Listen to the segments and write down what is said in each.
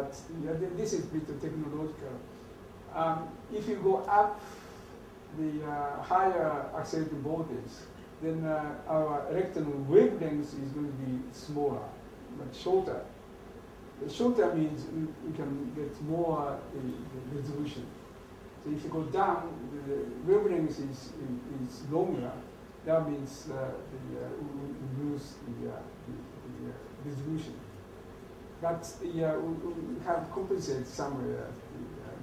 but this is a bit technological. If you go up the higher accelerating voltage, then our electron wavelength is going to be smaller, but shorter. The shorter means we can get more resolution. So if you go down, the wavelength is longer. That means we lose the resolution. But we have compensated somewhere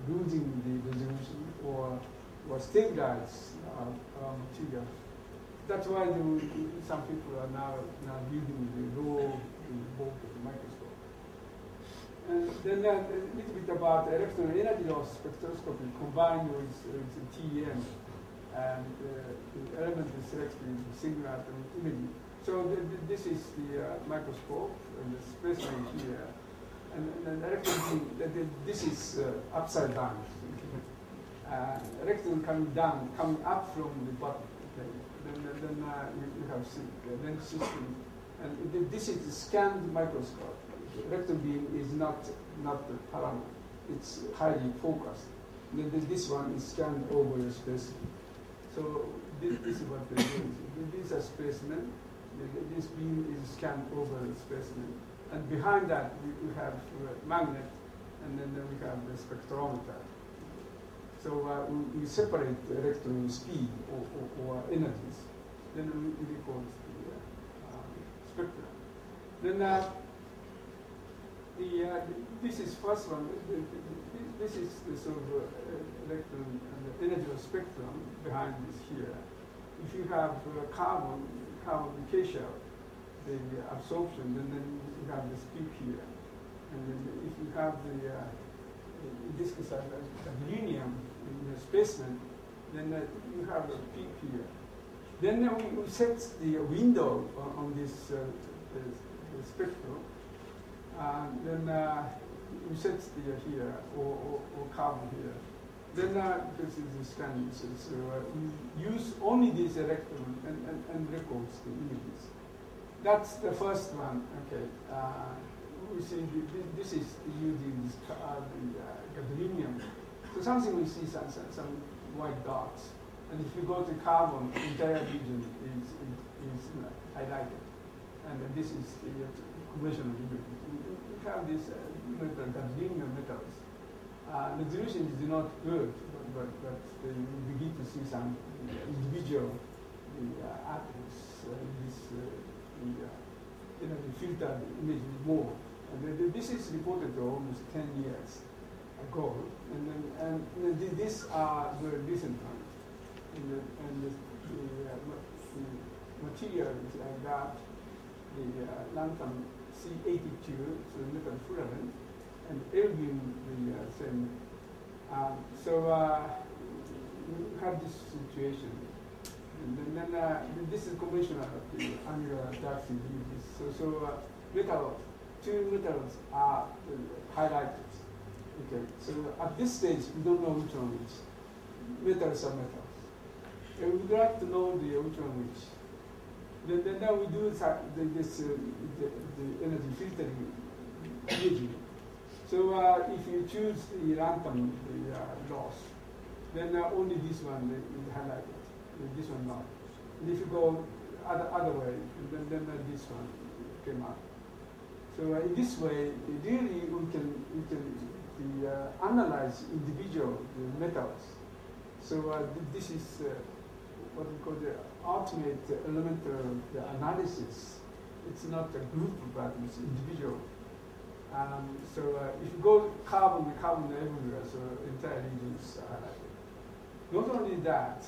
losing the resolution or stabilize our material. That's why some people are now using the low voltage microscope. And then a little bit about electron energy loss spectroscopy combined with TEM and the element is selected in single atom imaging. So this is the microscope and the specimen here. And electron beam, this is upside down. Electron coming up from the bottom. Okay. Then you have the lens system. And this is the scanned microscope. The electron beam is not parallel. It's highly focused. Then this one is scanned over the specimen. So this is what they're doing. These are specimen. This beam is scanned over the specimen. And behind that, we have a magnet, and then we have the spectrometer. So we separate the electron speed or energies. Then we record the spectrum. Then this is first one. This is the sort of electron and the energy of spectrum behind this here. If you have carbon decay shell, the absorption, then you have this peak here. And then if you have the discus gadolinium in the specimen, then you have a peak here. Then we set the window on this the spectrum. Then we set the here or carbon here. Then this is the scanning. So we use only this electron and records the images. That's the first one. Okay. We see this is using this gadolinium. So something we see some white dots. And if you go to carbon, the entire region is highlighted. And this is the conventional image. We have this gadolinium metals. Resolution is not good, but you begin to see some individual atoms. The filtered image more. And this is reported almost 10 years ago. And these are the recent ones. And the materials I got the lanthanum C82, so the metal furament, and erbium the same. So we have this situation. And then this is conventional angular dark field. So two metals are highlighted. Okay. So at this stage, we don't know which one which. Metals are metals. And we'd like to know which one which. Then we do the energy filtering imaging. So if you choose the lanthanum, the loss, then only this one is highlighted. This one not. And if you go other way, then this one came up. So in this way, really we can analyze individual metals. So this is what we call the ultimate elemental analysis. It's not a group, but it's individual. So if you go carbon everywhere, so entire regions are highlighted. Not only that,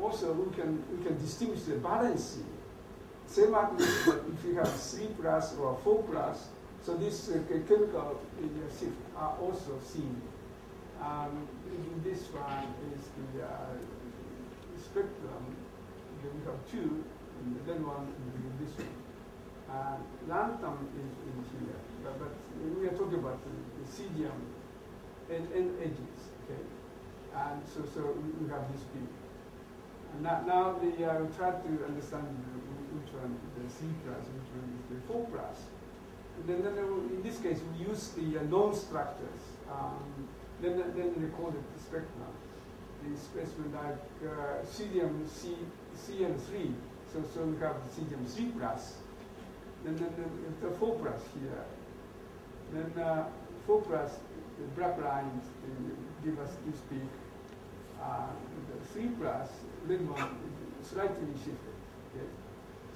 also we can distinguish the valency. Same atmosphere, if you have 3+ or 4+, so this chemical shift are also seen. This one is the spectrum. We have two, and then one is this one. Lanthanum is in here, but we are talking about the cesium and edges. Okay. And so we have this peak. And now we try to understand which one is the 3+, which one is the 4+. Then in this case, we use the known structures. Then recorded the spectrum. The specimen like cesium CN3. So we have cesium 3 plus. Then the 4 plus here. Then 4 plus, the black lines give us this peak. The 3 plus, red one, slightly shifted. Okay?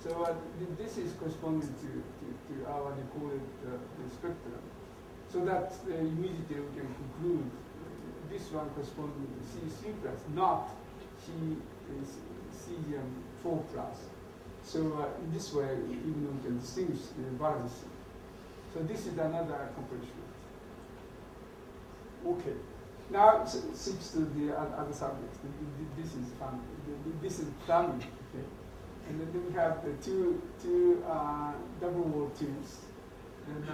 So this is corresponding to our recorded spectrum. So that immediately we can conclude this one corresponding to C3 plus, not cesium 4 plus. So in this way, even we can distinguish the valence. So this is another accomplishment. Okay. Now switch to the other subjects. This is fun. This is plumbing. Okay. And then we have the two double wall tubes. And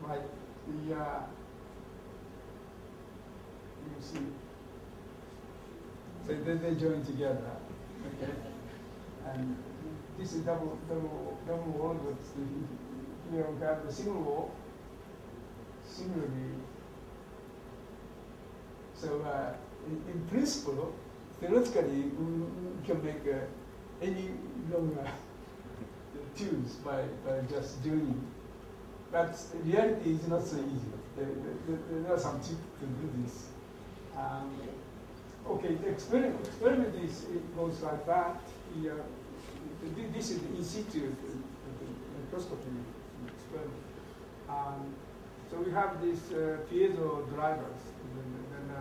right, you see. So they join together. Okay. And this is double wall, but here we have the single wall. Similarly, so in principle, theoretically, we can make any longer tubes by just joining. But reality is not so easy. There are some tips to do this. Okay, the experiment is, it goes like that. Here, this is the in situ microscopy experiment. So we have these piezo drivers, and then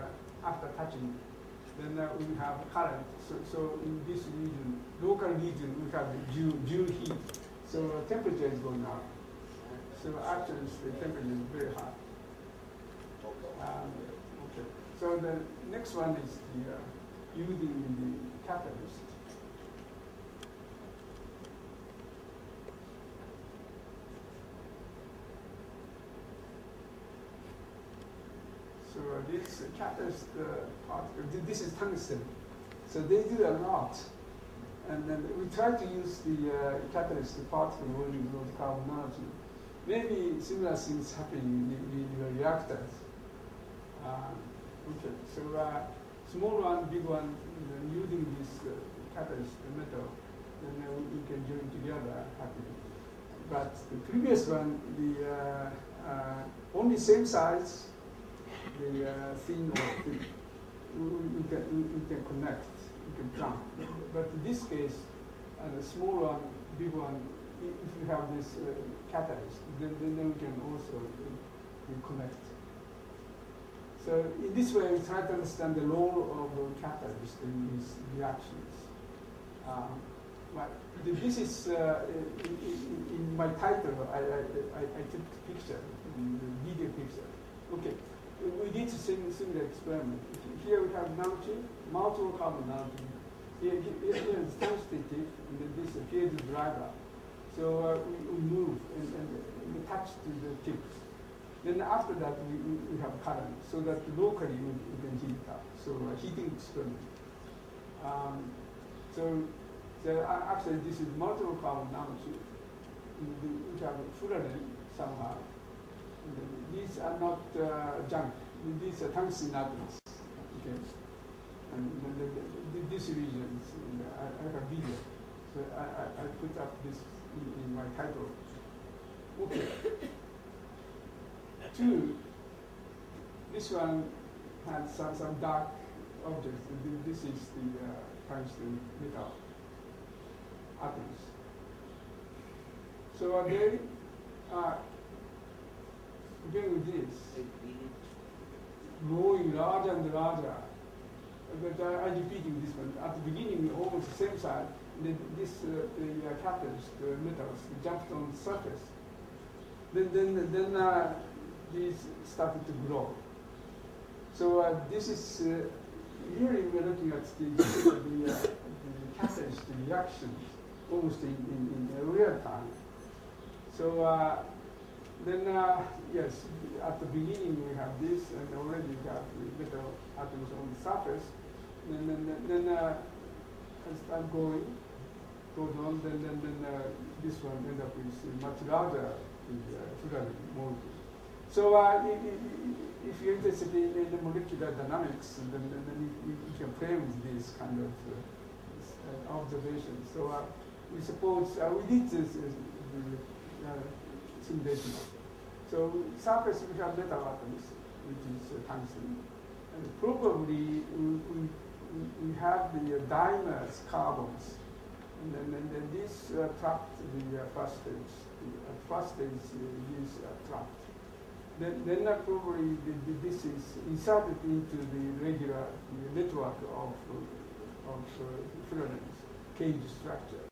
after touching, then we have current. So in this region, local region, we have Joule heat. So temperature is going up. So actually, the temperature is very high. Okay. So the next one is the using the catalyst. So this catalyst particle, this is tungsten. So they do a lot. And then we try to use the catalyst particle when you go to carbon nanotube. Maybe similar things happen in your reactors. Okay, so small one, big one, using this catalyst metal, then we can join together happily. But the previous one, the only same size, the thin or thick, we can connect, we can jump. But in this case, the small one, big one, if you have this catalyst, then we can also connect. So in this way, we try to understand the role of catalyst in these reactions. But this is in my title. I took a picture, the video picture. Okay, we did a similar experiment. Here we have nanotube, multiple carbon nanotube. Here is thermostatic, and then this appears the driver. So we move and we touch to the tips. Then after that, we have current, so that locally we can heat it up. So heating experiment. So actually, this is multiple carbon nanotube. We have fluorine somehow. These are not junk. These are tungsten atoms. Okay. And this region, I have a video. So I put up this in my title. Okay. Two, this one has some dark objects. This is the tungsten metal atoms. So they are, again with this, growing larger and larger. But I'm repeating this one. At the beginning, almost the same size. Then this the catalyst, the metals, jumped on the surface. Then these started to grow. So this is really we're looking at the catalyst reactions almost in real time. So then yes, at the beginning we have this, and already we have the metal atoms on the surface. Then as time goes on, then this one end up with much larger fluorine molecule. So if you're interested in the molecular dynamics, then you can play with these kind of observations. So we suppose we did this simulation. So surface we have metal atoms, which is tungsten, and probably we have the dimers, carbons, and then this trapped the first stage. The first stage is trapped. Then probably this is inserted into the regular network of fluorines, cage structure.